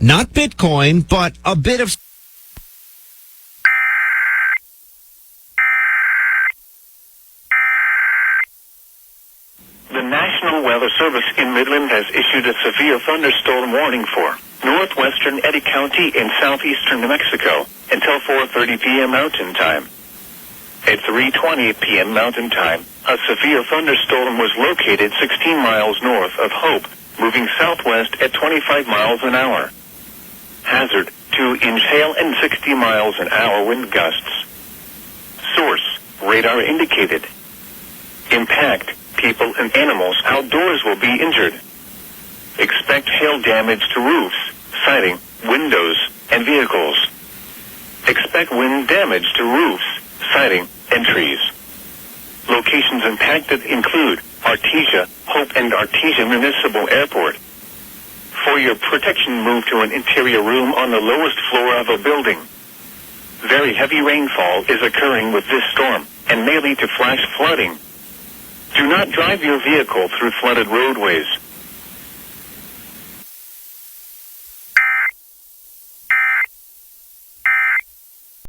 Not Bitcoin, but a bit of... The National Weather Service in Midland has issued a severe thunderstorm warning for northwestern Eddy County in southeastern New Mexico until 4:30 p.m. Mountain Time. At 3:20 p.m. Mountain Time, a severe thunderstorm was located 16 miles north of Hope, moving southwest at 25 miles an hour. Hazard, 2-inch hail and 60 miles an hour wind gusts. Source, radar indicated. Impact, people and animals outdoors will be injured. Expect hail damage to roofs, siding, windows, and vehicles. Expect wind damage to roofs, siding, and trees. Locations impacted include Artesia, Hope, and Artesia Municipal Airport. For your protection, move to an interior room on the lowest floor of a building. Very heavy rainfall is occurring with this storm and may lead to flash flooding. Do not drive your vehicle through flooded roadways.